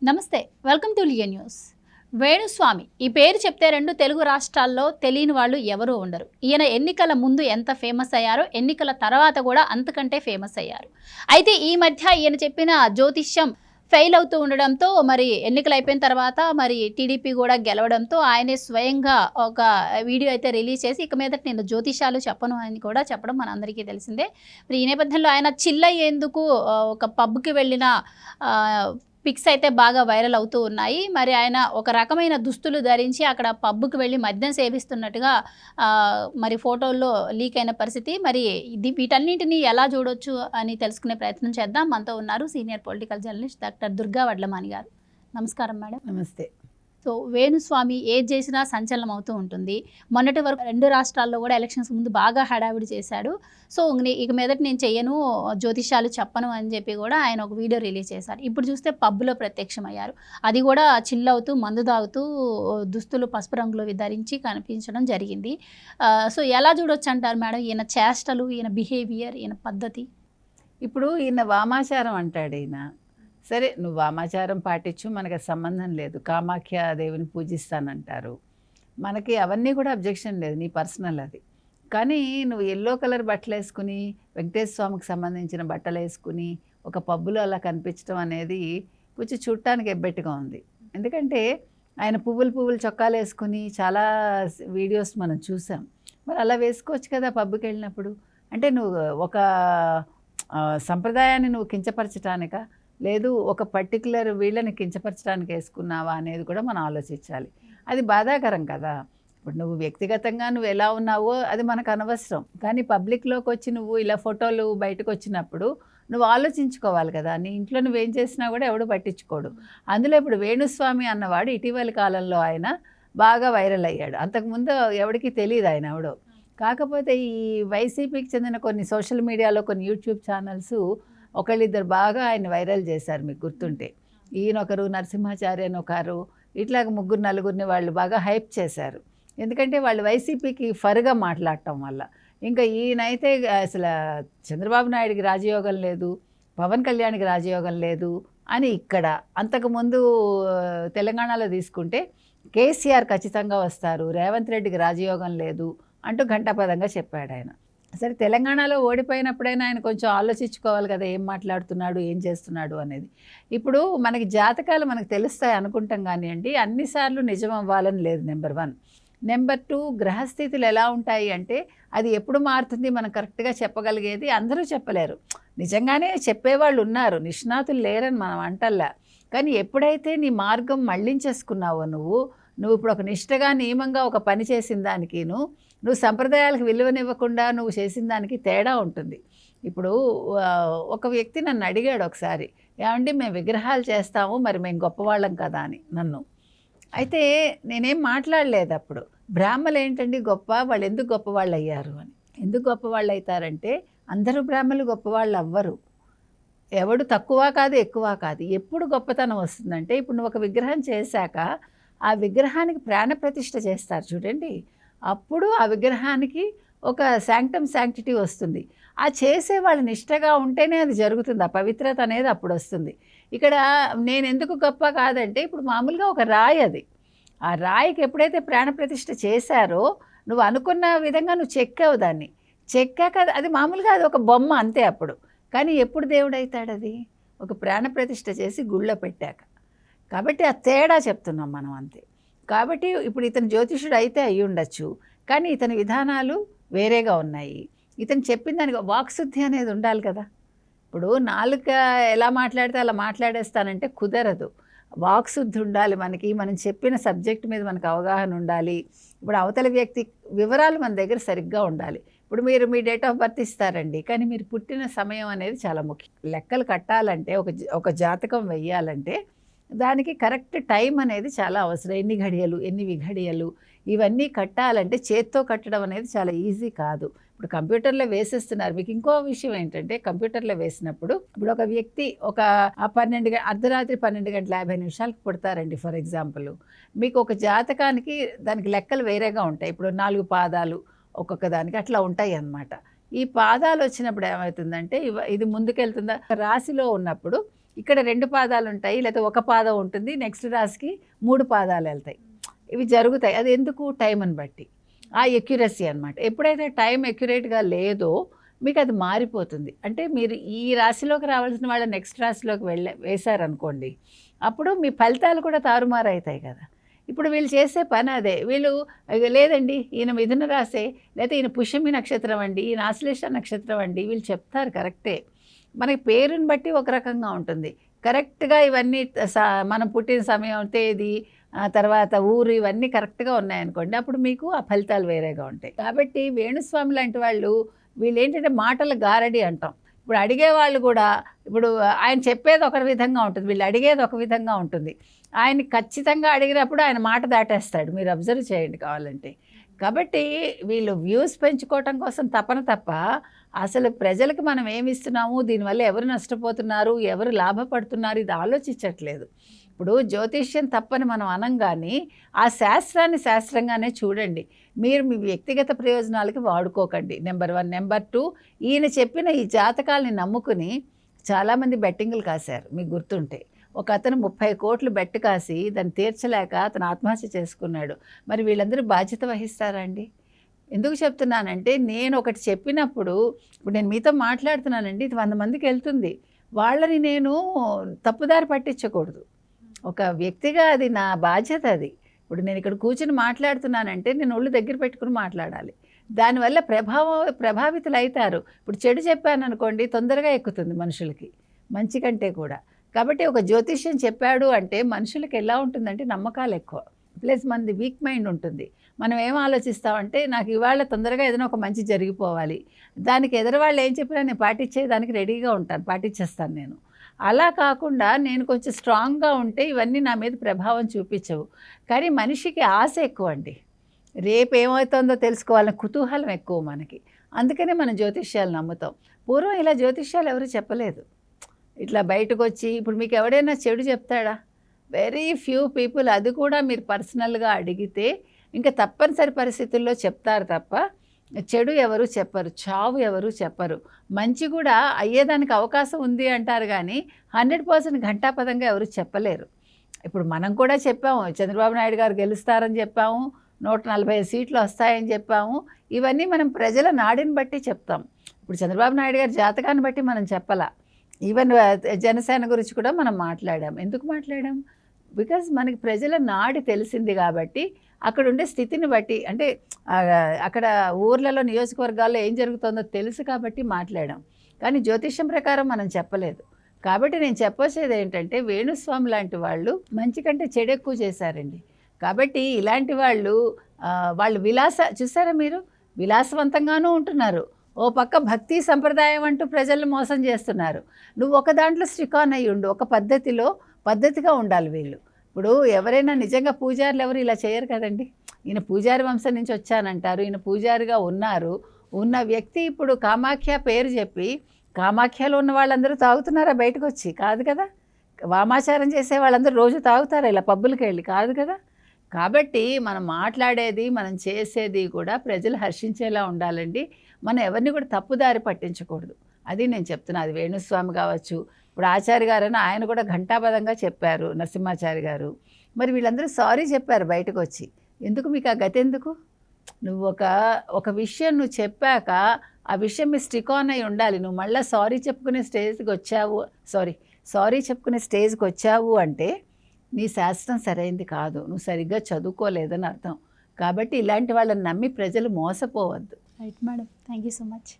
నమస్తే, welcome to Leo news. Venu Swamy ఈ పేరు చెప్తే రెండు తెలుగు రాష్ట్రాల్లో తెలియని వాళ్ళు ఎవరూ ఉండరు. ఈయన ఎన్నికల ముందు ఎంత ఫేమస్ అయ్యారో ఎన్నికల తర్వాత కూడా అంతకంటే ఫేమస్ అయ్యారు. అయితే ఈ మధ్య ఈయన చెప్పిన జ్యోతిష్యం ఫెయిల్ అవుతూ ఉండడంతో మరి ఎన్నికలు అయిపోయిన తర్వాత మరి టీడీపీ కూడా గెలవడంతో ఆయనే స్వయంగా ఒక వీడియో అయితే రిలీజ్ చేసి ఇక మీదట నేను జ్యోతిషాలు చెప్పను అని కూడా చెప్పడం మనందరికీ తెలిసిందే. మరి ఈ నేపథ్యంలో ఆయన చిల్ అయ్యేందుకు ఒక పబ్కి వెళ్ళిన పిక్స్ అయితే బాగా వైరల్ అవుతూ ఉన్నాయి. మరి ఆయన ఒక రకమైన దుస్తులు ధరించి అక్కడ పబ్కి వెళ్ళి మద్యం సేవిస్తున్నట్టుగా మరి ఫోటోల్లో లీక్ అయిన పరిస్థితి. మరి వీటన్నింటినీ ఎలా చూడొచ్చు అని తెలుసుకునే ప్రయత్నం చేద్దాం. మనతో ఉన్నారు senior political journalist doctor Durga Vadlamani గారు. నమస్కారం మేడం. నమస్తే. సో వేణుస్వామి ఏది చేసినా సంచలనం అవుతూ ఉంటుంది. మొన్నటి వరకు రెండు రాష్ట్రాల్లో కూడా ఎలక్షన్స్ ముందు బాగా హడావిడి చేశాడు. సో ఇక మీదట నేను చెయ్యను, జ్యోతిషాలు చెప్పను అని చెప్పి కూడా ఆయన ఒక వీడియో రిలీజ్ చేశారు. ఇప్పుడు చూస్తే పబ్లో ప్రత్యక్షమయ్యారు. అది కూడా చిల్ అవుతూ మందు తాగుతూ దుస్తులు పసుపు రంగులో ధరించి కనిపించడం జరిగింది. సో ఎలా చూడొచ్చు అంటారు మేడం ఈయన చేష్టలు, ఈయన బిహేవియర్, ఈయన పద్ధతి? ఇప్పుడు ఈయన వామాచారం అంటాడు. ఈయన సరే, నువ్వు వామాచారం పాటించు, మనకు సంబంధం లేదు. కామాఖ్య దేవిని పూజిస్తానంటారు, మనకి అవన్నీ కూడా అబ్జెక్షన్ లేదు, నీ పర్సనల్ అది. కానీ నువ్వు ఎల్లో కలర్ బట్టలు వేసుకుని వెంకటేశ్వర స్వామికి సంబంధించిన బట్టలు వేసుకుని ఒక పబ్బులో అలా కనిపించడం అనేది కొంచెం చూడటానికి ఎబ్బెట్టుగా ఉంది. ఎందుకంటే ఆయన పువ్వులు చొక్కాలు వేసుకుని చాలా వీడియోస్ మనం చూసాం. మరి అలా వేసుకోవచ్చు కదా పబ్కి వెళ్ళినప్పుడు. అంటే నువ్వు ఒక సంప్రదాయాన్ని నువ్వు కించపరచటానిక, లేదు ఒక పర్టికులర్ వీళ్ళని కించపరచడానికి వేసుకున్నావా అనేది కూడా మనం ఆలోచించాలి. అది బాధాకరం కదా. ఇప్పుడు నువ్వు వ్యక్తిగతంగా నువ్వు ఎలా ఉన్నావో అది మనకు అనవసరం, కానీ పబ్లిక్లోకి వచ్చి నువ్వు ఇలా ఫోటోలు బయటకు వచ్చినప్పుడు నువ్వు ఆలోచించుకోవాలి కదా. నీ ఇంట్లో నువ్వేం చేసినా కూడా ఎవడు పట్టించుకోడు. అందులో ఇప్పుడు వేణుస్వామి అన్నవాడు ఇటీవలి కాలంలో ఆయన బాగా వైరల్ అయ్యాడు. అంతకుముందు ఎవరికి తెలియదు ఆయన ఎవడో. కాకపోతే ఈ వైసీపీకి చెందిన కొన్ని సోషల్ మీడియాలో కొన్ని యూట్యూబ్ ఛానల్స్ ఒకళ్ళిద్దరు బాగా ఆయన వైరల్ చేశారు. మీకు గుర్తుంటే ఈయనొకరు, నరసింహాచార్య అని ఒకరు, ఇట్లాగ ముగ్గురు నలుగురిని వాళ్ళు బాగా హైప్ చేశారు. ఎందుకంటే వాళ్ళు వైసీపీకి ఫర్గా మాట్లాడటం వల్ల. ఇంకా ఈయనైతే అసలు చంద్రబాబు నాయుడికి రాజయోగం లేదు, పవన్ కళ్యాణ్కి రాజయోగం లేదు అని ఇక్కడ. అంతకుముందు తెలంగాణలో తీసుకుంటే కేసీఆర్ ఖచ్చితంగా వస్తారు, రేవంత్ రెడ్డికి రాజయోగం లేదు అంటూ ఘంటాపదంగా చెప్పాడు ఆయన. సరే, తెలంగాణలో ఓడిపోయినప్పుడైనా ఆయన కొంచెం ఆలోచించుకోవాలి కదా, ఏం మాట్లాడుతున్నాడు, ఏం చేస్తున్నాడు అనేది. ఇప్పుడు మనకి జాతకాలు మనకు తెలుస్తాయి అనుకుంటాం కానివ్వండి, అన్నిసార్లు నిజం అవ్వాలని లేదు. నెంబర్ 1. నెంబర్ 2, గ్రహస్థితులు ఎలా ఉంటాయి అంటే అది ఎప్పుడు మారుతుంది మనం కరెక్ట్గా చెప్పగలిగేది అందరూ చెప్పలేరు. నిజంగానే చెప్పేవాళ్ళు ఉన్నారు, నిష్ణాతులు లేరని మనం అంటల్లా. కానీ ఎప్పుడైతే నీ మార్గం మళ్ళించేసుకున్నావో నువ్వు ఇప్పుడు ఒక నిష్టగా నియమంగా ఒక పని చేసిన దానికి నువ్వు సంప్రదాయాలకు విలువనివ్వకుండా నువ్వు చేసిన దానికి తేడా ఉంటుంది. ఇప్పుడు ఒక వ్యక్తి నన్ను అడిగాడు ఒకసారి, ఏమండి మేము విగ్రహాలు చేస్తాము, మరి మేము గొప్పవాళ్ళం కదా అని నన్ను. అయితే నేనేం మాట్లాడలేదు అప్పుడు. బ్రాహ్మలు ఏంటండి గొప్ప, వాళ్ళు ఎందుకు గొప్పవాళ్ళు అయ్యారు అని. ఎందుకు గొప్పవాళ్ళు అవుతారంటే అందరూ బ్రాహ్మలు గొప్పవాళ్ళు అవ్వరు. ఎవడు తక్కువ కాదు ఎక్కువ కాదు. ఎప్పుడు గొప్పతనం వస్తుందంటే ఇప్పుడు నువ్వు ఒక విగ్రహం చేశాక ఆ విగ్రహానికి ప్రాణప్రతిష్ఠ చేస్తారు చూడండి, అప్పుడు ఆ విగ్రహానికి ఒక శాంక్టిటీ వస్తుంది. ఆ చేసేవాళ్ళు నిష్టగా ఉంటేనే అది జరుగుతుంది, ఆ పవిత్రత అనేది అప్పుడు వస్తుంది. ఇక్కడ నేను ఎందుకు గొప్ప కాదంటే ఇప్పుడు మామూలుగా ఒక రాయి, అది ఆ రాయికి ఎప్పుడైతే ప్రాణప్రతిష్ఠ చేశారో నువ్వు అనుకున్న విధంగా నువ్వు చెక్కావు, దాన్ని చెక్కాక అది మామూలుగా అది ఒక బొమ్మ అంతే అప్పుడు. కానీ ఎప్పుడు దేవుడు అవుతాడు? అది ఒక ప్రాణప్రతిష్ఠ చేసి గుళ్ళో పెట్టాక. కాబట్టి ఆ తేడా చెప్తున్నాం మనం అంతే. కాబట్టి ఇప్పుడు ఇతను జ్యోతిషుడు అయితే అయి ఉండొచ్చు, కానీ ఇతని విధానాలు వేరేగా ఉన్నాయి. ఇతను చెప్పిన దానికి వాక్శుద్ధి అనేది ఉండాలి కదా. ఇప్పుడు నాలుక ఎలా మాట్లాడితే అలా మాట్లాడేస్తానంటే కుదరదు. వాక్శుద్ధి ఉండాలి మనకి, మనం చెప్పిన సబ్జెక్ట్ మీద మనకు అవగాహన ఉండాలి. ఇప్పుడు అవతల వ్యక్తి వివరాలు మన దగ్గర సరిగ్గా ఉండాలి. ఇప్పుడు మీరు మీ డేట్ ఆఫ్ బర్త్ ఇస్తారండి, కానీ మీరు పుట్టిన సమయం అనేది చాలా ముఖ్యం. లెక్కలు కట్టాలంటే ఒక జాతకం వెయ్యాలంటే దానికి కరెక్ట్ టైం అనేది చాలా అవసరం. ఎన్ని ఘడియలు, ఎన్ని విఘడియలు, ఇవన్నీ కట్టాలంటే చేత్తో కట్టడం అనేది చాలా ఈజీ కాదు. ఇప్పుడు కంప్యూటర్లో వేసేస్తున్నారు. మీకు ఇంకో విషయం ఏంటంటే కంప్యూటర్లో వేసినప్పుడు ఇప్పుడు ఒక వ్యక్తి ఒక అర్ధరాత్రి 12:50 పుడతారండి ఫర్ ఎగ్జాంపుల్. మీకు ఒక జాతకానికి దానికి లెక్కలు వేరేగా ఉంటాయి. ఇప్పుడు 4 పాదాలు ఒక్కొక్క దానికి అట్లా ఉంటాయి అన్నమాట. ఈ పాదాలు వచ్చినప్పుడు ఏమవుతుందంటే ఇది ముందుకెళ్తుందా రాశిలో ఉన్నప్పుడు ఇక్కడ 2 పాదాలు ఉంటాయి, లేకపోతే ఒక పాదం ఉంటుంది, నెక్స్ట్ రాశికి 3 పాదాలు వెళ్తాయి. ఇవి జరుగుతాయి. అది ఎందుకు? టైంని బట్టి, ఆ ఎక్యురసీ అనమాట. ఎప్పుడైతే టైం ఎక్యురేట్గా లేదో మీకు అది మారిపోతుంది. అంటే మీరు ఈ రాశిలోకి రావాల్సిన వాళ్ళ నెక్స్ట్ రాశిలోకి వేశారనుకోండి, అప్పుడు మీ ఫలితాలు కూడా తారుమారు అవుతాయి కదా. ఇప్పుడు వీళ్ళు చేసే పని అదే. వీళ్ళు లేదండి ఈయన మిథున రాశే, లేకపోతే ఈయన పుష్యమి నక్షత్రం అండి, ఈయన ఆశ్లేష నక్షత్రం అండి, వీళ్ళు చెప్తారు కరెక్టే. మనకి పేరుని బట్టి ఒక రకంగా ఉంటుంది. కరెక్ట్గా ఇవన్నీ మనం పుట్టిన సమయం, తేదీ, తర్వాత ఊరు ఇవన్నీ కరెక్ట్గా ఉన్నాయనుకోండి, అప్పుడు మీకు ఆ ఫలితాలు వేరేగా ఉంటాయి. కాబట్టి వేణుస్వామి లాంటి వాళ్ళు వీళ్ళు ఏంటంటే మాటల గారడి అంటాం. ఇప్పుడు అడిగేవాళ్ళు కూడా, ఇప్పుడు ఆయన చెప్పేది ఒక విధంగా ఉంటుంది, వీళ్ళు అడిగేది ఒక విధంగా ఉంటుంది. ఆయన ఖచ్చితంగా అడిగినప్పుడు ఆయన మాట దాటేస్తాడు, మీరు అబ్జర్వ్ చేయండి కావాలంటే. కాబట్టి వీళ్ళు వ్యూస్ పెంచుకోవటం కోసం తపన తప్ప అసలు ప్రజలకు మనం ఏమి ఇస్తున్నాము, దీనివల్ల ఎవరు నష్టపోతున్నారు, ఎవరు లాభపడుతున్నారు, ఇది ఆలోచించట్లేదు. ఇప్పుడు జ్యోతిష్యం తప్పని మనం అనంగానే ఆ శాస్త్రాన్ని శాస్త్రంగానే చూడండి. మీరు మీ వ్యక్తిగత ప్రయోజనాలకి వాడుకోకండి. నెంబర్ 1. నెంబర్ 2, ఈయన చెప్పిన ఈ జాతకాలని నమ్ముకుని చాలామంది బెట్టింగులు కాశారు. మీకు గుర్తుంటే ఒక అతను 30 కోట్లు బెట్టు కాసి దాన్ని తీర్చలేక అతను ఆత్మహత్య చేసుకున్నాడు. మరి వీళ్ళందరూ బాధ్యత వహిస్తారా అండి? ఎందుకు చెప్తున్నానంటే, నేను ఒకటి చెప్పినప్పుడు, ఇప్పుడు నేను మీతో మాట్లాడుతున్నానండి, ఇది 100 మందికి వెళ్తుంది. వాళ్ళని నేను తప్పుదారి పట్టించకూడదు. ఒక వ్యక్తిగా అది నా బాధ్యత. అది ఇప్పుడు నేను ఇక్కడ కూర్చుని మాట్లాడుతున్నానంటే నేను ఒళ్ళు దగ్గర పెట్టుకుని మాట్లాడాలి. దానివల్ల ప్రభావితులు అవుతారు. ఇప్పుడు చెడు చెప్పాను అనుకోండి, తొందరగా ఎక్కుతుంది మనుషులకి, మంచి కంటే కూడా. కాబట్టి ఒక జ్యోతిష్యం చెప్పాడు అంటే మనుషులకి ఎలా ఉంటుందంటే నమ్మకాలు ఎక్కువ, ప్లస్ మనది వీక్ మైండ్ ఉంటుంది. మనం ఏం ఆలోచిస్తామంటే, నాకు ఇవాళ తొందరగా ఏదైనా ఒక మంచి జరిగిపోవాలి, దానికి ఎదురువాళ్ళు ఏం చెప్పినా నేను పాటించేదానికి రెడీగా ఉంటాను, పాటించేస్తాను నేను. అలా కాకుండా నేను కొంచెం స్ట్రాంగ్గా ఉంటే ఇవన్నీ నా మీద ప్రభావం చూపించవు. కానీ మనిషికి ఆశ ఎక్కువ అండి, రేపు ఏమవుతుందో తెలుసుకోవాలని కుతూహలం ఎక్కువ మనకి. అందుకనే మనం జ్యోతిష్యాలు నమ్ముతాం. పూర్వం ఇలా జ్యోతిష్యాలు ఎవరు చెప్పలేదు. ఇట్లా బయటకు వచ్చి, ఇప్పుడు మీకు ఎవడైనా చెడు చెప్తాడా? Very few people. అది కూడా మీరు పర్సనల్గా అడిగితే ఇంకా తప్పనిసరి పరిస్థితుల్లో చెప్తారు తప్ప చెడు ఎవరు చెప్పరు, చావు ఎవరు చెప్పరు. మంచి కూడా అయ్యేదానికి అవకాశం ఉంది అంటారు, కానీ 100% ఘంటాపదంగా ఎవరు చెప్పలేరు. ఇప్పుడు మనం కూడా చెప్పాము, చంద్రబాబు నాయుడు గారు గెలుస్తారని చెప్పాము, 140 సీట్లు వస్తాయని చెప్పాము. ఇవన్నీ మనం ప్రజల నాడిని బట్టి చెప్తాం. ఇప్పుడు చంద్రబాబు నాయుడు గారి జాతకాన్ని బట్టి మనం చెప్పాల. ఈవెన్ జనసేన గురించి కూడా మనం మాట్లాడాం. ఎందుకు మాట్లాడాం? బికాజ్ మనకి ప్రజల నాడి తెలిసింది కాబట్టి, అక్కడ ఉండే స్థితిని బట్టి, అంటే అక్కడ ఊర్లలో నియోజకవర్గాల్లో ఏం జరుగుతుందో తెలుసు కాబట్టి మాట్లాడాం. కానీ జ్యోతిష్యం ప్రకారం మనం చెప్పలేదు. కాబట్టి నేను చెప్పొచ్చేది ఏంటంటే, వేణుస్వామి లాంటి వాళ్ళు మంచి కంటే చెడు ఎక్కువ చేశారండి. కాబట్టి ఇలాంటి వాళ్ళు చూసారా మీరు, విలాసవంతంగానూ ఉంటున్నారు, ఓ పక్క భక్తి సంప్రదాయం అంటూ ప్రజలను మోసం చేస్తున్నారు. నువ్వు ఒక దాంట్లో స్టికాన్ అయ్యి ఉండు, ఒక పద్ధతిగా ఉండాలి వీళ్ళు. ఇప్పుడు ఎవరైనా నిజంగా పూజారులు ఎవరు ఇలా చేయరు కదండి. ఈయన పూజారి వంశం నుంచి వచ్చానంటారు, ఈయన పూజారిగా ఉన్న వ్యక్తి ఇప్పుడు కామాఖ్య పేరు చెప్పి, కామాఖ్యలో ఉన్న వాళ్ళందరూ తాగుతున్నారా బయటకు వచ్చి? కాదు కదా. వామాచారం చేసే వాళ్ళందరూ రోజు తాగుతారా ఇలా పబ్బులకి వెళ్ళి? కాదు కదా. కాబట్టి మనం మాట్లాడేది, మనం చేసేది కూడా ప్రజలు హర్షించేలా ఉండాలండి. మనం ఎవరిని కూడా తప్పుదారి పట్టించకూడదు. అది నేను చెప్తున్నా. అది వేణుస్వామి కావచ్చు, ఇప్పుడు ఆచార్య గారని ఆయన కూడా ఘంటాపదంగా చెప్పారు, నరసింహాచారి గారు. మరి వీళ్ళందరూ సారీ చెప్పారు బయటకు వచ్చి. ఎందుకు మీకు ఆ గతి ఎందుకు? నువ్వు ఒక విషయం నువ్వు చెప్పాక ఆ విషయం మీ స్టిక్ ఆన్ అయి ఉండాలి. నువ్వు మళ్ళీ సారీ చెప్పుకునే స్టేజ్కి వచ్చావు అంటే నీ శాస్త్రం సరైంది కాదు, నువ్వు సరిగ్గా చదువుకోలేదని అర్థం. కాబట్టి ఇలాంటి వాళ్ళని నమ్మి ప్రజలు మోసపోవద్దు. Right madam, thank you so much.